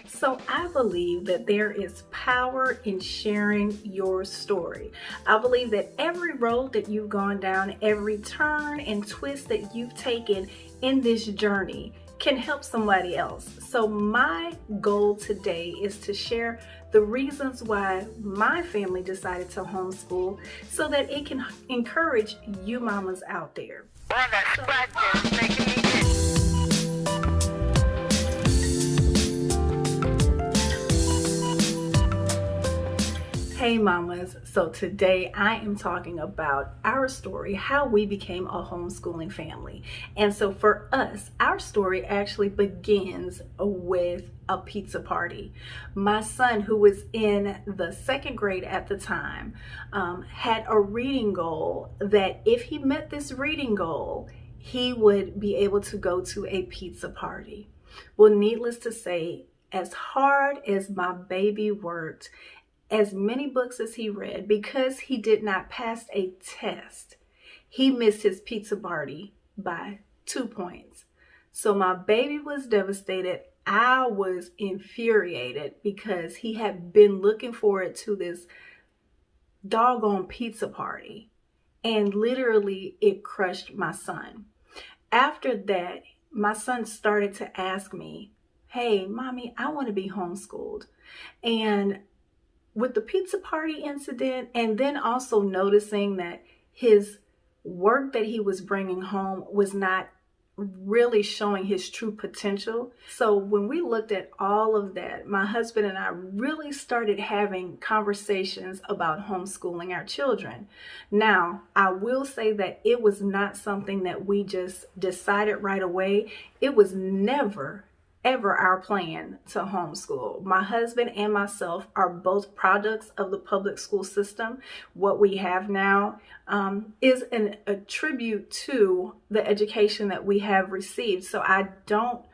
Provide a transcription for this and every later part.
So I believe that there is power in sharing your story. I believe that every road that you've gone down, every turn and twist that you've taken in this journey can help somebody else. So my goal today is to share the reasons why my family decided to homeschool so that it can encourage you mamas out there. Hey mamas, so today I am talking about our story, how we became a homeschooling family. And so for us, our story actually begins with a pizza party. My son, who was in the second grade at the time, had a reading goal that if he met this reading goal, he would be able to go to a pizza party. Well, needless to say, as hard as my baby worked, as many books as he read, because he did not pass a test, he missed his pizza party by 2 points. So my baby was devastated. I was infuriated because he had been looking forward to this doggone pizza party, and literally it crushed my son. After that, my son started to ask me, "Hey, mommy, I want to be homeschooled." And with the pizza party incident, and then also noticing that his work that he was bringing home was not really showing his true potential. So when we looked at all of that, my husband and I really started having conversations about homeschooling our children. Now, I will say that it was not something that we just decided right away. It was never ever our plan to homeschool. My husband and myself are both products of the public school system. What we have now is a tribute to the education that we have received. So I don't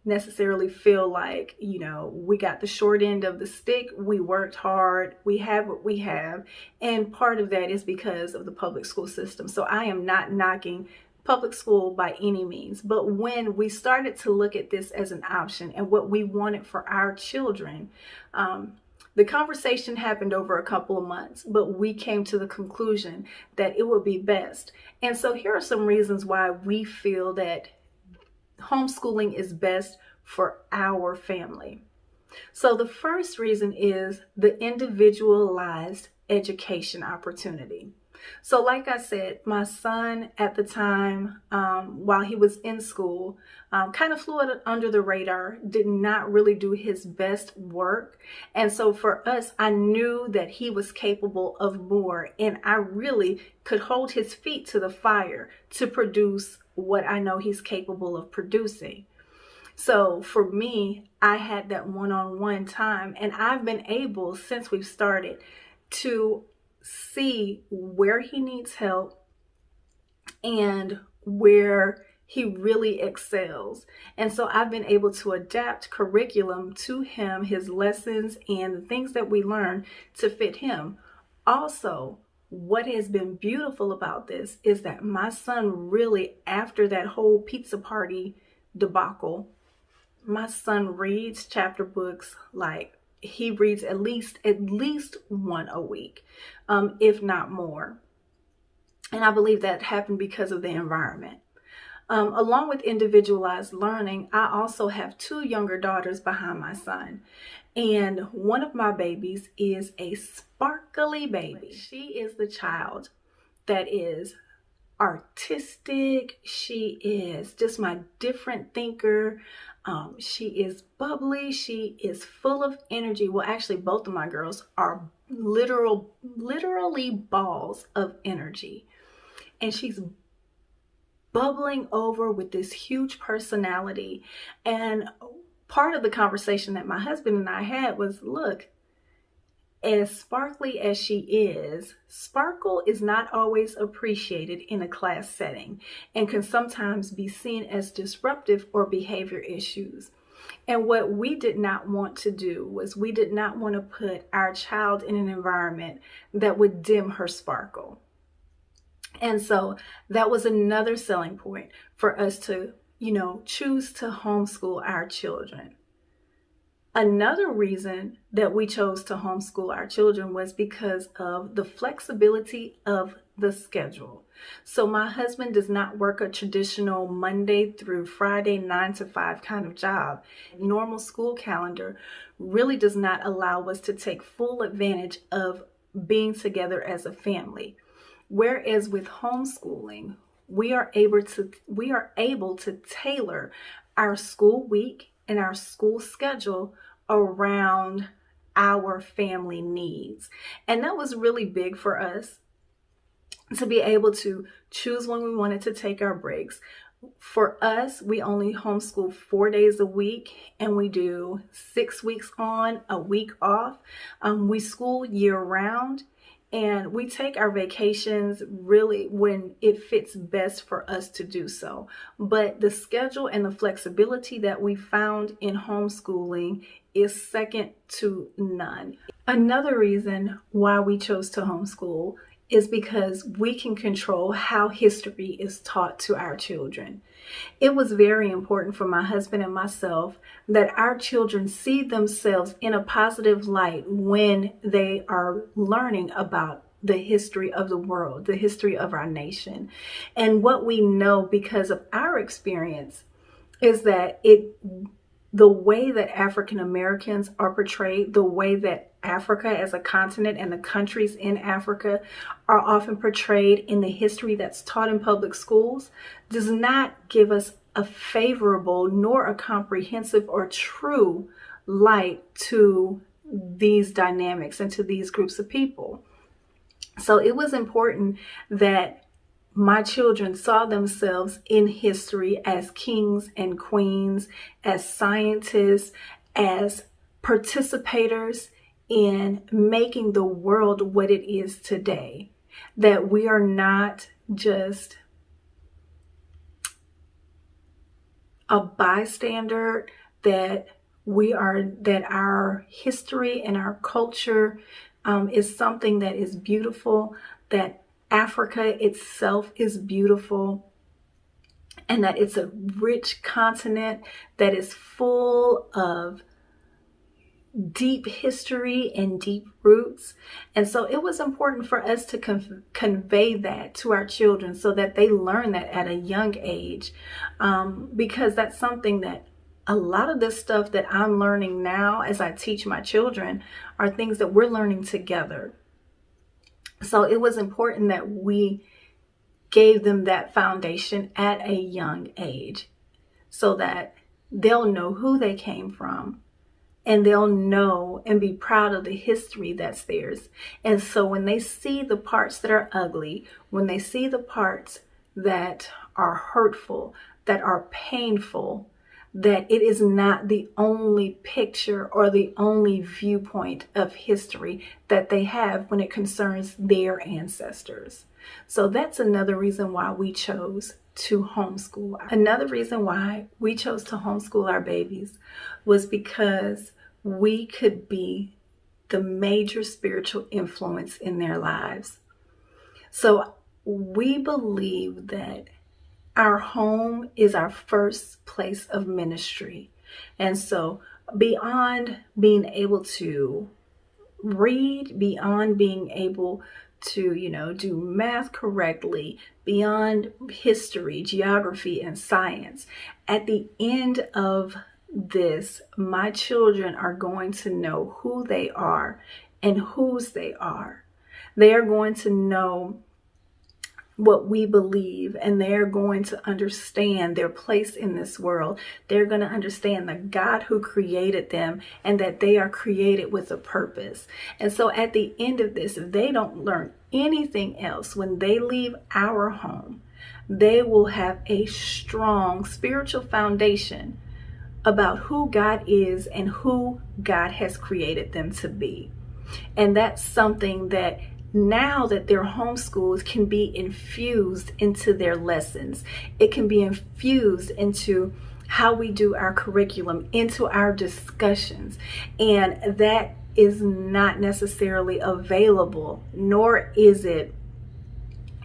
necessarily feel like, we got the short end of the stick. We worked hard. We have what we have. And part of that is because of the public school system. So I am not knocking public school by any means. But when we started to look at this as an option and what we wanted for our children, the conversation happened over a couple of months, but we came to the conclusion that it would be best. And so here are some reasons why we feel that homeschooling is best for our family. So the first reason is the individualized education opportunity. So like I said, my son at the time, while he was in school, kind of flew under the radar, did not really do his best work. And so for us, I knew that he was capable of more, and I really could hold his feet to the fire to produce what I know he's capable of producing. So for me, I had that one-on-one time, and I've been able, since we've started, to see where he needs help and where he really excels. And so I've been able to adapt curriculum to him, his lessons, and the things that we learn to fit him. Also, what has been beautiful about this is that my son really, after that whole pizza party debacle, my son reads chapter books like he reads at least one a week, if not more. And I believe that happened because of the environment. Along with individualized learning, I also have 2 younger daughters behind my son. And one of my babies is a sparkly baby. She is the child that is artistic. She is just my different thinker. She is bubbly. She is full of energy. Well, actually, both of my girls are literally balls of energy. And she's bubbling over with this huge personality. And part of the conversation that my husband and I had was, look, as sparkly as she is, sparkle is not always appreciated in a class setting and can sometimes be seen as disruptive or behavior issues. And what we did not want to do was we did not want to put our child in an environment that would dim her sparkle. And so that was another selling point for us to, choose to homeschool our children. Another reason that we chose to homeschool our children was because of the flexibility of the schedule. So my husband does not work a traditional Monday through Friday 9 to 5 kind of job. Normal school calendar really does not allow us to take full advantage of being together as a family. Whereas with homeschooling, we are able to tailor our school week and our school schedule around our family needs. And that was really big for us, to be able to choose when we wanted to take our breaks. For us, we only homeschool 4 days a week, and we do 6 weeks on, a week off. We school year round, and we take our vacations really when it fits best for us to do so. But the schedule and the flexibility that we found in homeschooling is second to none. Another reason why we chose to homeschool is because we can control how history is taught to our children. It was very important for my husband and myself that our children see themselves in a positive light when they are learning about the history of the world, the history of our nation. And what we know because of our experience is that the way that African Americans are portrayed, the way that Africa as a continent and the countries in Africa are often portrayed in the history that's taught in public schools, does not give us a favorable nor a comprehensive or true light to these dynamics and to these groups of people. So it was important that my children saw themselves in history as kings and queens, as scientists, as participators in making the world what it is today. That we are not just a bystander, that our history and our culture is something that is beautiful, that Africa itself is beautiful, and that it's a rich continent that is full of deep history and deep roots. And so it was important for us to convey that to our children so that they learn that at a young age, because that's something that a lot of this stuff that I'm learning now as I teach my children are things that we're learning together. So it was important that we gave them that foundation at a young age so that they'll know who they came from, and they'll know and be proud of the history that's theirs. And so when they see the parts that are ugly, when they see the parts that are hurtful, that are painful, that it is not the only picture or the only viewpoint of history that they have when it concerns their ancestors. So that's another reason why we chose to homeschool. Another reason why we chose to homeschool our babies was because we could be the major spiritual influence in their lives. So we believe that our home is our first place of ministry. And so beyond being able to read, beyond being able to, do math correctly, beyond history, geography, and science, at the end of this, my children are going to know who they are and whose they are. They are going to know what we believe, and they're going to understand their place in this world. They're going to understand the God who created them and that they are created with a purpose. And so at the end of this, if they don't learn anything else, when they leave our home, they will have a strong spiritual foundation about who God is and who God has created them to be. And that's something that now that they're homeschooled can be infused into their lessons. It can be infused into how we do our curriculum, into our discussions. And that is not necessarily available, nor is it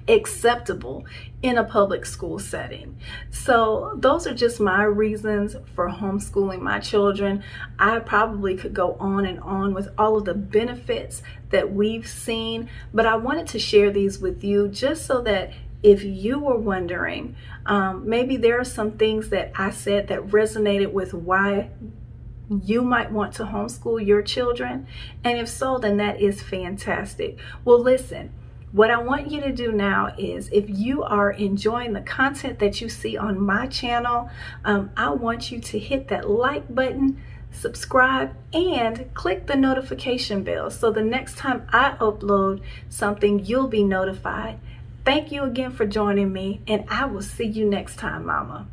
acceptable in a public school setting. So those are just my reasons for homeschooling my children. I probably could go on and on with all of the benefits that we've seen, but I wanted to share these with you just so that if you were wondering, maybe there are some things that I said that resonated with why you might want to homeschool your children. And if so, then that is fantastic. Well, listen, what I want you to do now is, if you are enjoying the content that you see on my channel, I want you to hit that like button, subscribe, and click the notification bell so the next time I upload something, you'll be notified. Thank you again for joining me, and I will see you next time, Mama.